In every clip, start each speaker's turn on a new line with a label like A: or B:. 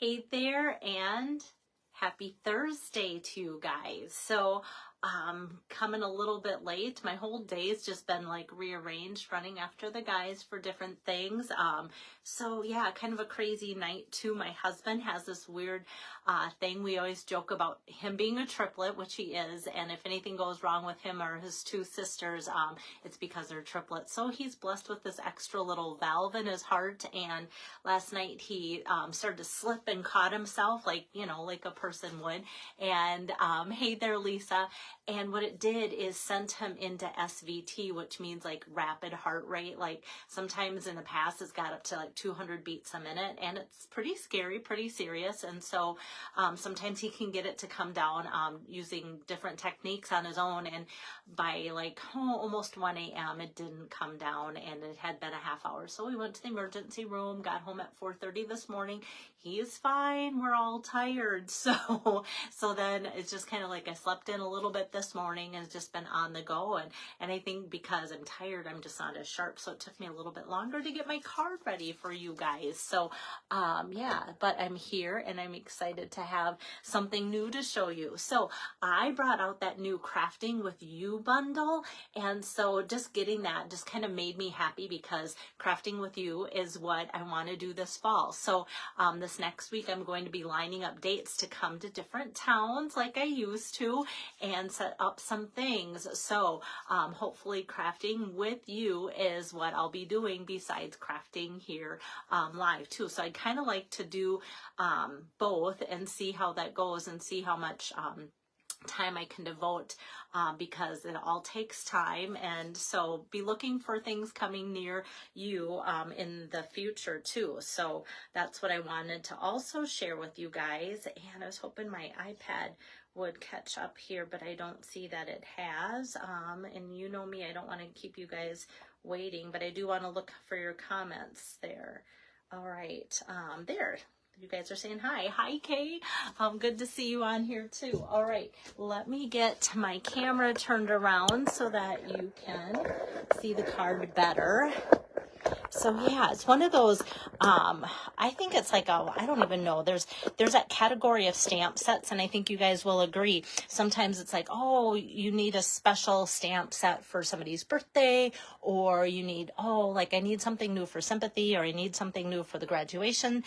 A: Hey there, and happy Thursday to you guys. So, coming a little bit late. My whole day's just been like rearranged, running after the guys for different things. So yeah, kind of a crazy night too. My husband has this weird thing. We always joke about him being a triplet, which he is, and if anything goes wrong with him or his two sisters, it's because they're triplets. So he's blessed with this extra little valve in his heart, and last night he started to slip and caught himself, like, you know, like a person would. And hey there, Lisa. And what it did is sent him into SVT, which means like rapid heart rate. Like sometimes in the past it's got up to like 200 beats a minute, and it's pretty scary, pretty serious. And so sometimes he can get it to come down using different techniques on his own. And by like almost 1 a.m. it didn't come down, and it had been a half hour. So we went to the emergency room, got home at 4:30 this morning. He is fine. We're all tired. So then it's just kind of like I slept in a little bit this morning and just been on the go. And I think because I'm tired, I'm just not as sharp. So it took me a little bit longer to get my card ready for you guys. So yeah, but I'm here and I'm excited to have something new to show you. So I brought out that new Crafting with You bundle. And so just getting that just kind of made me happy, because Crafting with You is what I want to do this fall. So this next week I'm going to be lining up dates to come to different towns like I used to and set up some things. So hopefully Crafting with You is what I'll be doing besides crafting here live too. So I'd kind of like to do both and see how that goes and see how much time I can devote, because it all takes time. And so be looking for things coming near you in the future too. So that's what I wanted to also share with you guys. And I was hoping my iPad would catch up here, but I don't see that it has. And you know me, I don't want to keep you guys waiting, but I do want to look for your comments there. All right, there. You guys are saying hi. Hi, Kay. Good to see you on here too. All right, let me get my camera turned around so that you can see the card better. So yeah, it's one of those, I think it's like I don't even know, there's that category of stamp sets, and I think you guys will agree. Sometimes it's like, oh, you need a special stamp set for somebody's birthday, or you need, oh, like I need something new for sympathy, or I need something new for the graduation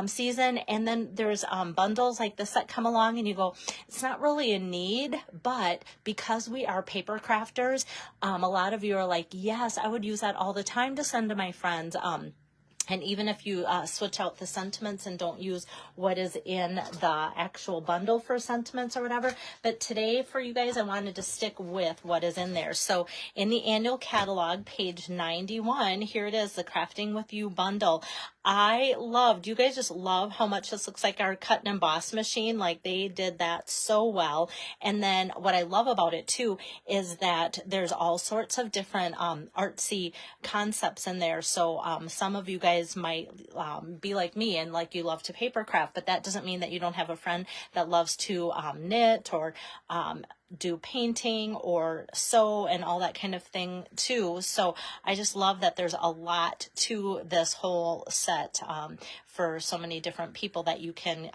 A: season. And then there's bundles like this that come along and you go, it's not really a need, but because we are paper crafters, a lot of you are like, yes, I would use that all the time to send to my friends. And even if you switch out the sentiments and don't use what is in the actual bundle for sentiments or whatever. But today for you guys, I wanted to stick with what is in there. So in the annual catalog, page 91, here it is, the Crafting with You bundle. Do you guys just love how much this looks like our cut and emboss machine? Like they did that so well. And then what I love about it too is that there's all sorts of different artsy concepts in there. So some of you guys might be like me and like you love to paper craft, but that doesn't mean that you don't have a friend that loves to knit or do painting or sew and all that kind of thing too. So I just love that there's a lot to this whole set for so many different people that you can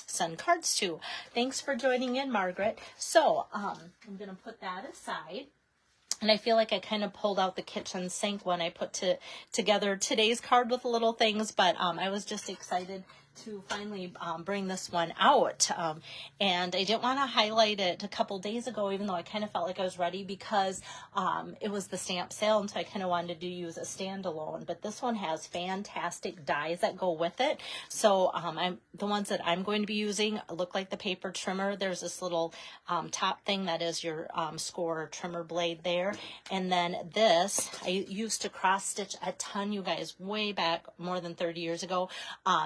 A: send cards to. Thanks for joining in, Margaret. So I'm going to put that aside. And I feel like I kind of pulled out the kitchen sink when I put together today's card with little things, but I was just excited to finally bring this one out. And I didn't want to highlight it a couple days ago, even though I kind of felt like I was ready, because it was the stamp sale, and so I kind of wanted to use a standalone. But this one has fantastic dies that go with it. So the ones that I'm going to be using look like the paper trimmer. There's this little top thing that is your score trimmer blade there. And then this, I used to cross stitch a ton, you guys, way back more than 30 years ago,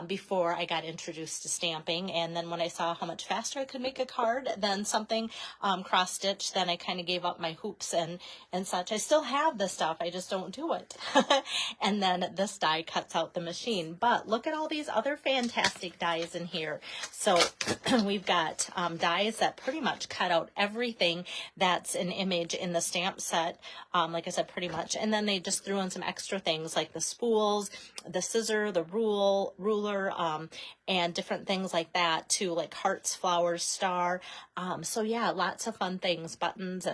A: before I got introduced to stamping. And then when I saw how much faster I could make a card than something cross stitch, then I kind of gave up my hoops and such. I still have the stuff, I just don't do it. And then this die cuts out the machine. But look at all these other fantastic dies in here. So we've got dies that pretty much cut out everything that's an image in the stamp set, like I said, pretty much. And then they just threw in some extra things like the spools, the scissor, the ruler, and different things like that too, like hearts, flowers, star. So yeah, lots of fun things, buttons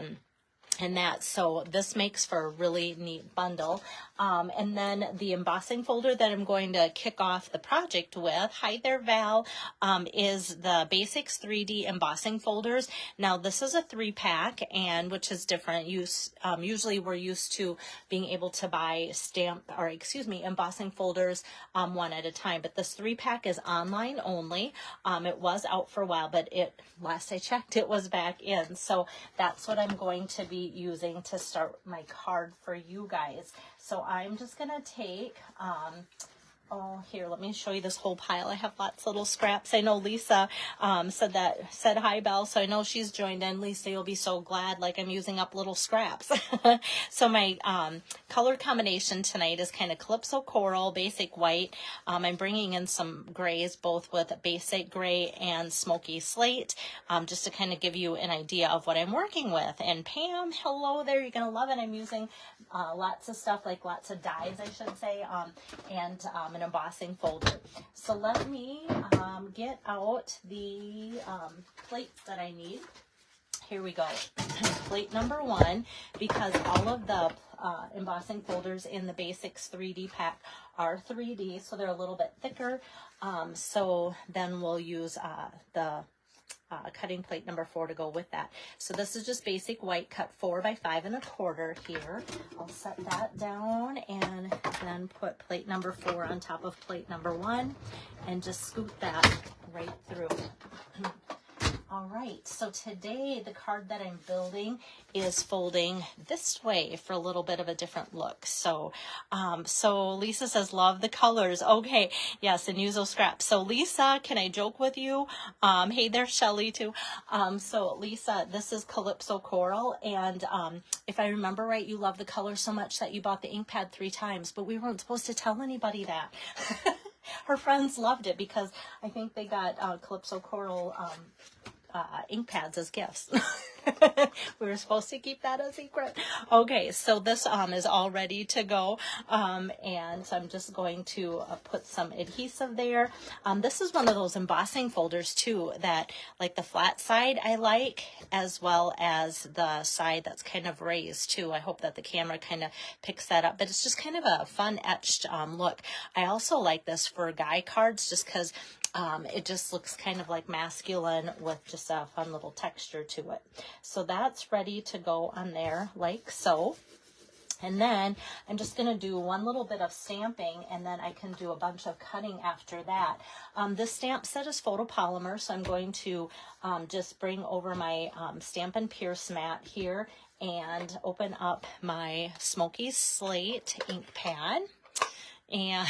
A: and that. So this makes for a really neat bundle. And then the embossing folder that I'm going to kick off the project with, hi there Val, is the Basics 3D embossing folders. Now this is a 3-pack, and which is different. Usually we're used to being able to buy embossing folders one at a time, but this 3-pack is online only. It was out for a while, but last I checked, it was back in. So that's what I'm going to be using to start my card for you guys. So I'm just gonna take here, let me show you this whole pile. I have lots of little scraps. I know Lisa said hi, Belle, so I know she's joined in. Lisa, you'll be so glad, like I'm using up little scraps. So my color combination tonight is kind of Calypso Coral, Basic White. I'm bringing in some grays, both with Basic Gray and Smoky Slate, just to kind of give you an idea of what I'm working with. And Pam, hello there, you're going to love it. I'm using lots of stuff, like lots of dyes, I should say, and an embossing folder. So let me get out the plates that I need. Here we go. Plate number 1, because all of the embossing folders in the Basics 3D pack are 3D, so they're a little bit thicker. So then we'll use the cutting plate number 4 to go with that. So this is just Basic White cut 4 by 5 1/4 here. I'll set that down and then put plate number 4 on top of plate number 1 and just scoot that right through. All right, so today the card that I'm building is folding this way for a little bit of a different look. So so Lisa says, love the colors. Okay, yes, and use those scraps. So Lisa, can I joke with you? Hey there, Shelly too. So Lisa, this is Calypso Coral, and if I remember right, you love the color so much that you bought the ink pad 3 times, but we weren't supposed to tell anybody that. Her friends loved it because I think they got Calypso Coral ink pads as gifts. We were supposed to keep that a secret. Okay, so this is all ready to go, and so I'm just going to put some adhesive there. This is one of those embossing folders too that, like, the flat side I like, as well as the side that's kind of raised too. I hope that the camera kind of picks that up, but it's just kind of a fun etched look. I also like this for guy cards just because it just looks kind of like masculine with just a fun little texture to it. So that's ready to go on there like so. And then I'm just going to do one little bit of stamping, and then I can do a bunch of cutting after that. This stamp set is photopolymer, so I'm going to just bring over my Stampin' Pierce mat here and open up my Smoky Slate ink pad. And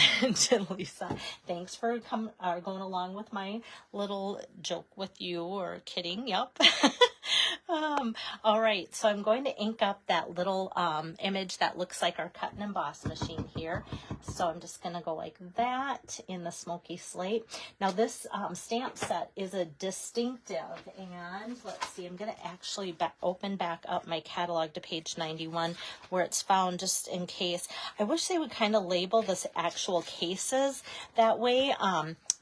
A: Lisa, thanks for going along with my little joke with you, or kidding. Yep. All right, so I'm going to ink up that little image that looks like our cut and emboss machine here. So I'm just going to go like that in the Smoky Slate. Now this stamp set is a distinctive, and let's see, I'm going to actually open back up my catalog to page 91 where it's found, just in case. I wish they would kind of label this actual cases that way,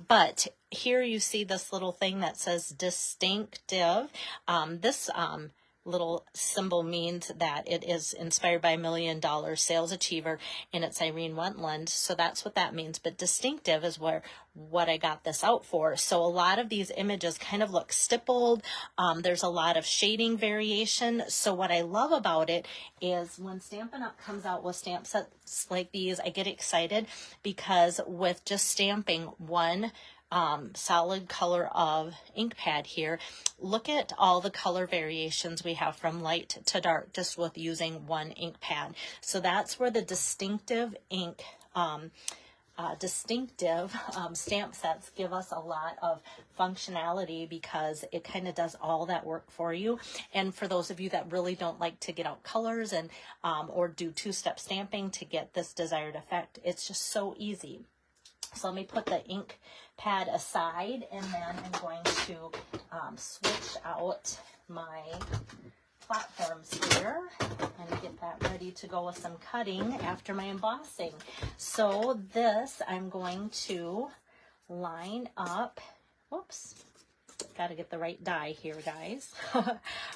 A: but here you see this little thing that says distinctive. This little symbol means that it is inspired by $1 Million Sales Achiever, and it's Irene Wentland. So that's what that means. But distinctive is what I got this out for. So a lot of these images kind of look stippled. There's a lot of shading variation. So what I love about it is when Stampin' Up! Comes out with stamp sets like these, I get excited because with just stamping one solid color of ink pad here, look at all the color variations we have from light to dark just with using one ink pad. So that's where the distinctive ink stamp sets give us a lot of functionality, because it kind of does all that work for you. And for those of you that really don't like to get out colors and or do two-step stamping to get this desired effect, it's just so easy. So let me put the ink pad aside, and then I'm going to switch out my platforms here and get that ready to go with some cutting after my embossing. So this I'm going to line up. Whoops. Got to get the right die here, guys.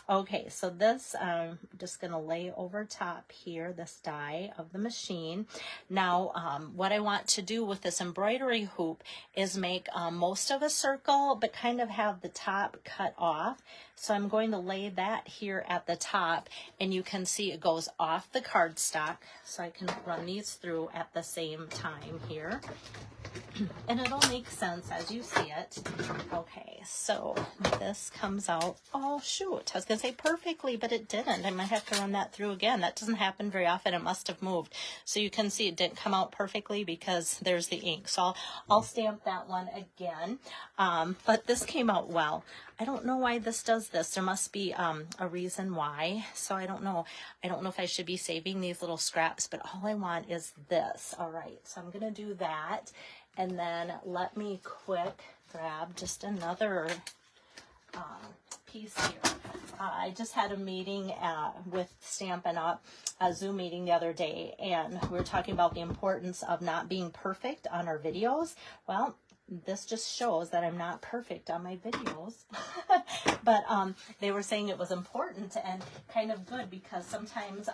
A: Okay, so this I'm just going to lay over top here, this die of the machine. Now, what I want to do with this embroidery hoop is make most of a circle, but kind of have the top cut off. So I'm going to lay that here at the top, and you can see it goes off the cardstock, so I can run these through at the same time here. And it'll make sense as you see it. Okay, so this comes out, oh shoot, I was gonna say perfectly, but it didn't. I might have to run that through again. That doesn't happen very often. It must have moved. So you can see it didn't come out perfectly because there's the ink. So I'll stamp that one again. But this came out well. I don't know why this does this. There must be a reason why. So I don't know. I don't know if I should be saving these little scraps, but all I want is this. All right, so I'm gonna do that. And then let me quick grab just another piece here. I just had a meeting with Stampin' Up, a Zoom meeting the other day, and we were talking about the importance of not being perfect on our videos. Well, this just shows that I'm not perfect on my videos. But they were saying it was important and kind of good because sometimes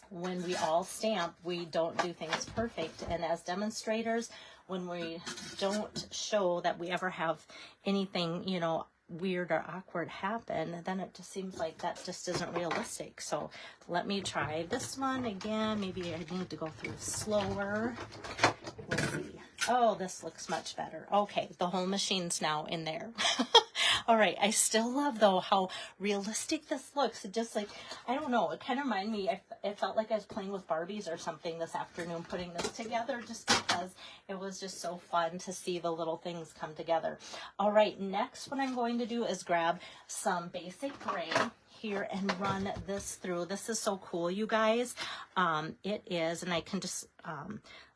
A: when we all stamp, we don't do things perfect. And as demonstrators, when we don't show that we ever have anything, you know, weird or awkward happen, then it just seems like that just isn't realistic. So let me try this one again. Maybe I need to go through slower. Let's see. Oh, this looks much better. Okay, the whole machine's now in there. All right, I still love, though, how realistic this looks. It just, like, I don't know, it kind of reminded me, it felt like I was playing with Barbies or something this afternoon putting this together, just because it was just so fun to see the little things come together. All right, next what I'm going to do is grab some basic gray here and run this through. This is so cool, you guys. It is, and I can just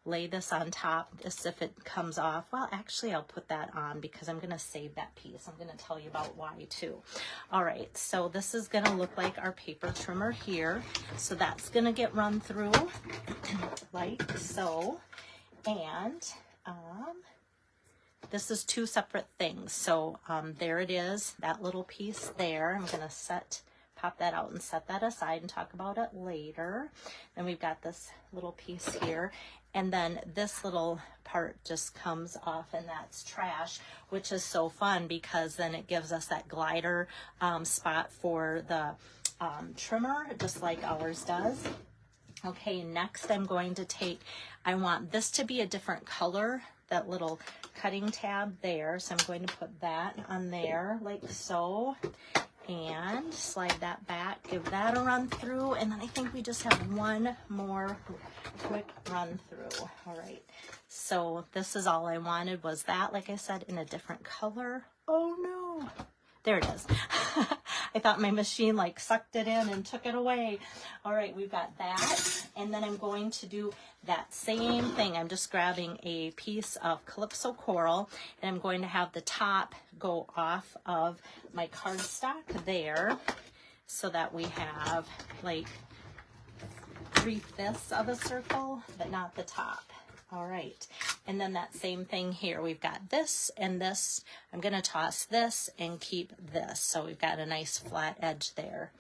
A: lay this on top as if it comes off. Well, actually, I'll put that on because I'm going to save that piece. I'm going to tell you about why too. All right, so this is going to look like our paper trimmer here. So that's going to get run through like so. And this is two separate things. So there it is, that little piece there. I'm going to pop that out and set that aside and talk about it later. Then we've got this little piece here. And then this little part just comes off, and that's trash, which is so fun because then it gives us that glider spot for the trimmer, just like ours does. Okay, next I'm going to take, I want this to be a different color, that little cutting tab there. So I'm going to put that on there like so. And slide that back, give that a run through, and then I think we just have one more quick run through. All right, so this is all I wanted was that, like I said, in a different color. Oh no, there it is. I thought my machine like sucked it in and took it away. All right, we've got that, and then I'm going to do that same thing. I'm just grabbing a piece of Calypso Coral, and I'm going to have the top go off of my cardstock there so that we have like 3/5 of a circle, but not the top. All right, and then that same thing here. We've got this and this. I'm going to toss this and keep this. So we've got a nice flat edge there.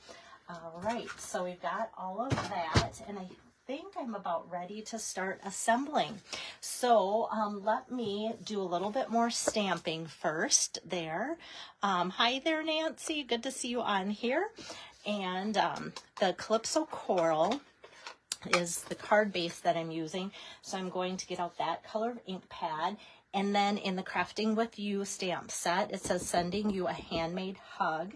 A: All right, so we've got all of that, and I think I'm about ready to start assembling. So let me do a little bit more stamping first there. Hi there, Nancy. Good to see you on here. And the Calypso Coral is the card base that I'm using. So I'm going to get out that color of ink pad. And then in the Crafting With You stamp set, it says sending you a handmade hug.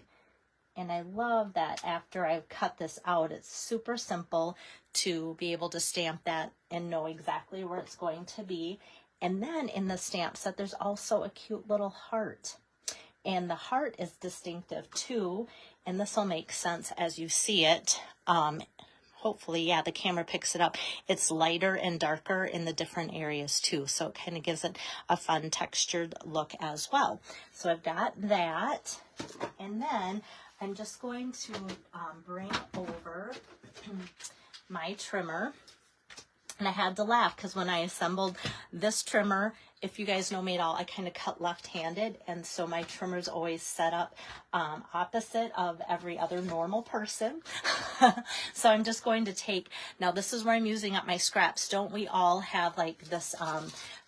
A: And I love that after I've cut this out, it's super simple to be able to stamp that and know exactly where it's going to be. And then in the stamp set, there's also a cute little heart. And the heart is distinctive too. And this will make sense as you see it. Hopefully, yeah, the camera picks it up. It's lighter and darker in the different areas too. So it kind of gives it a fun textured look as well. So I've got that. And then I'm just going to bring over my trimmer. And I had to laugh because when I assembled this trimmer, if you guys know me at all, I kind of cut left-handed, and so my trimmer's always set up opposite of every other normal person. So I'm just going to take, now this is where I'm using up my scraps. Don't we all have like this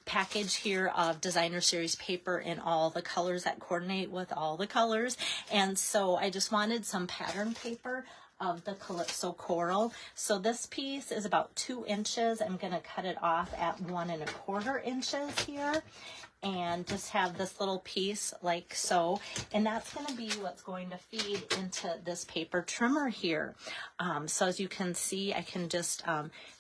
A: package here of Designer Series paper in all the colors that coordinate with all the colors? And so I just wanted some pattern paper of the Calypso Coral. So this piece is about 2 inches. I'm going to cut it off at 1 1/4 inches here and just have this little piece like so. And that's going to be what's going to feed into this paper trimmer here. So as you can see, I can just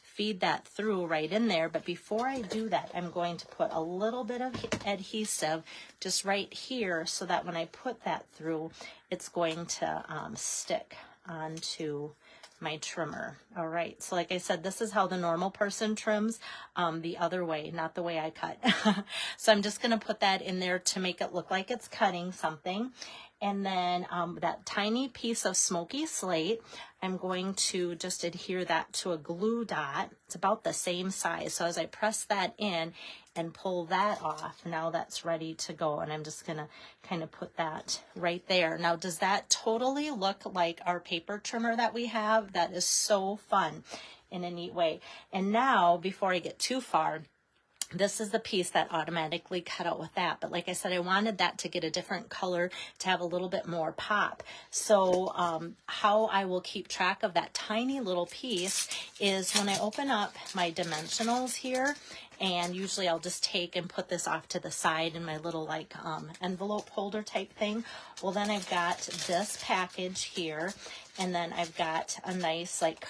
A: feed that through right in there. But before I do that, I'm going to put a little bit of adhesive just right here so that when I put that through, it's going to stick onto my trimmer. All right, so like I said, this is how the normal person trims, the other way, not the way I cut. So I'm just going to put that in there to make it look like it's cutting something. And then that tiny piece of smoky slate, I'm going to just adhere that to a glue dot. It's about the same size. So as I press that in and pull that off, now that's ready to go. And I'm just going to kind of put that right there. Now, does that totally look like our paper trimmer that we have? That is so fun in a neat way. And now, before I get too far, this is the piece that automatically cut out with that. But like I said, I wanted that to get a different color to have a little bit more pop. So how I will keep track of that tiny little piece is when I open up my dimensionals here, and usually I'll just take and put this off to the side in my little like envelope holder type thing. Well, then I've got this package here, and then I've got a nice like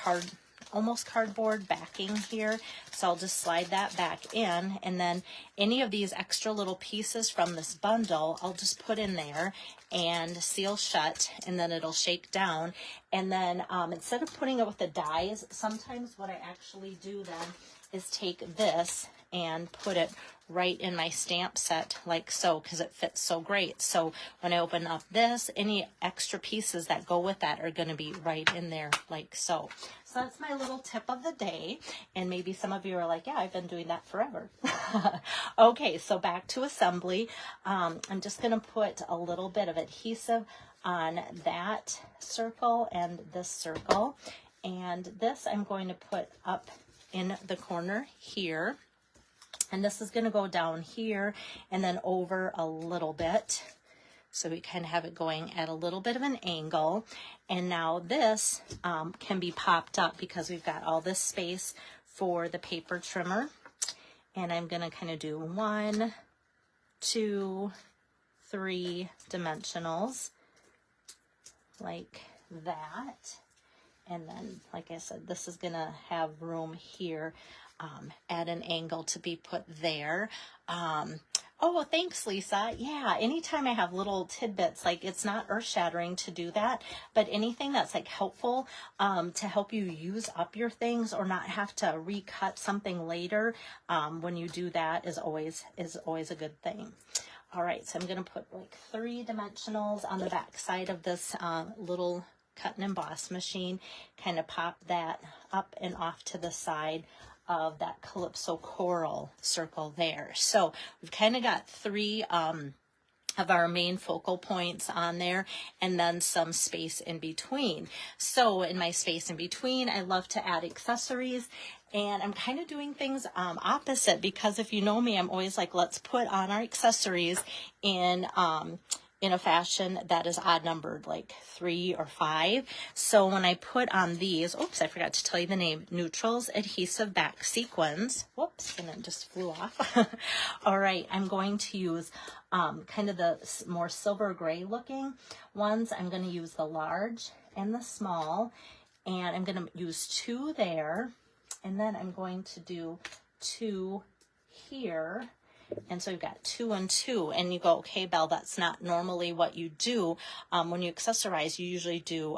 A: almost cardboard backing here. So I'll just slide that back in, and then any of these extra little pieces from this bundle, I'll just put in there and seal shut, and then it'll shake down. And then instead of putting it with the dies, sometimes what I actually do then is take this and put it right in my stamp set like so, because it fits so great. So when I open up this, any extra pieces that go with that are going to be right in there like so. So that's my little tip of the day. And maybe some of you are like, yeah, I've been doing that forever. Okay, so back to assembly. I'm just going to put a little bit of adhesive on that circle and this circle. And this I'm going to put up in the corner here. And this is going to go down here and then over a little bit. So we kind of have it going at a little bit of an angle. And now this can be popped up because we've got all this space for the paper trimmer. And I'm going to kind of do 1, 2, 3 dimensionals like that. And then, like I said, this is going to have room here at an angle to be put there. Oh, well, thanks, Lisa. Yeah, anytime I have little tidbits, like it's not earth-shattering to do that, but anything that's like helpful to help you use up your things or not have to recut something later when you do that is always a good thing. All right, so I'm going to put like 3 dimensionals on the back side of this little cut and emboss machine, kind of pop that up and off to the side of that Calypso Coral circle there. So we've kind of got 3 of our main focal points on there, and then some space in between. So in my space in between, I love to add accessories, and I'm kind of doing things opposite, because if you know me, I'm always like, let's put on our accessories in a fashion that is odd numbered, like 3 or 5. So when I put on these, oops, I forgot to tell you the name, Neutrals Adhesive Back Sequins. Whoops, and it just flew off. All right, I'm going to use kind of the more silver gray looking ones. I'm going to use the large and the small, and I'm going to use 2 there, and then I'm going to do 2 here. And so you've got 2 and 2, and you go, okay, Belle, that's not normally what you do. When you accessorize, you usually do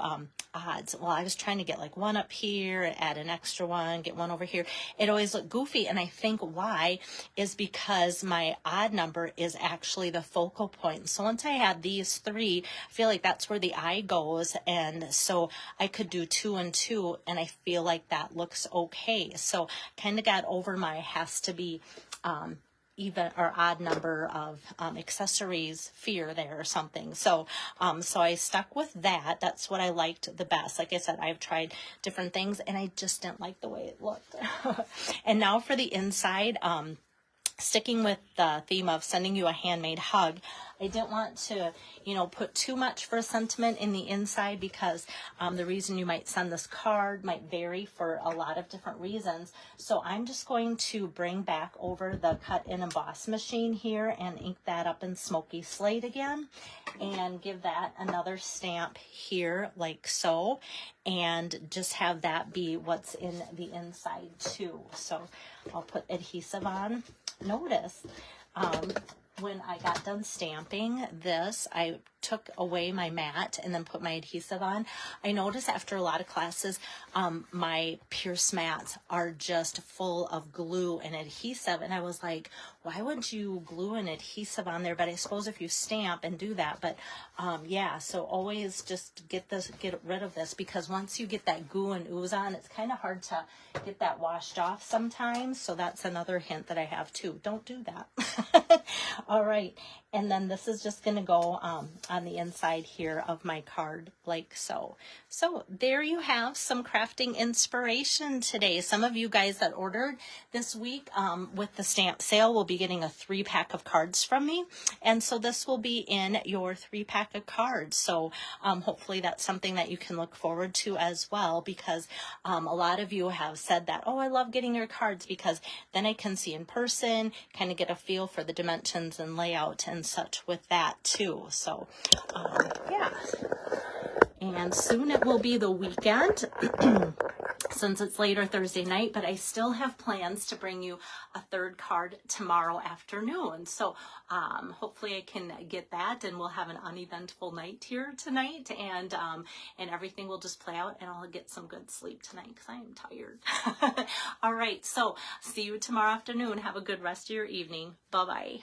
A: odds. Well, I was trying to get like 1 up here, add an extra 1, get 1 over here. It always looked goofy, and I think why is because my odd number is actually the focal point. So once I had these 3, I feel like that's where the eye goes, and so I could do 2 and 2, and I feel like that looks okay. So kind of got over my has to be even or odd number of accessories fear there or something. So so I stuck with that. That's what I liked the best. Like I said, I've tried different things and I just didn't like the way it looked. And now for the inside, sticking with the theme of sending you a handmade hug, I didn't want to, you know, put too much for sentiment in the inside because the reason you might send this card might vary for a lot of different reasons. So I'm just going to bring back over the cut and emboss machine here and ink that up in Smoky Slate again and give that another stamp here like so, and just have that be what's in the inside too. So I'll put adhesive on. Notice when I got done stamping this, I took away my mat and then put my adhesive on. I noticed after a lot of classes, my Pierce mats are just full of glue and adhesive. And I was like, why wouldn't you glue an adhesive on there? But I suppose if you stamp and do that, but yeah, so always just get rid of this, because once you get that goo and ooze on, it's kind of hard to get that washed off sometimes. So that's another hint that I have too. Don't do that. All right. And then this is just going to go on the inside here of my card like so. So there you have some crafting inspiration today. Some of you guys that ordered this week with the stamp sale will be getting a 3-pack of cards from me. And so this will be in your 3-pack of cards. So hopefully that's something that you can look forward to as well, because a lot of you have said that, oh, I love getting your cards because then I can see in person, kind of get a feel for the dimensions and layout and such with that too. So yeah, and soon it will be the weekend since it's later Thursday night, but I still have plans to bring you a 3rd card tomorrow afternoon. So hopefully I can get that, and we'll have an uneventful night here tonight, and everything will just play out, and I'll get some good sleep tonight because I am tired. All right, so see you tomorrow afternoon. Have a good rest of your evening. Bye-bye.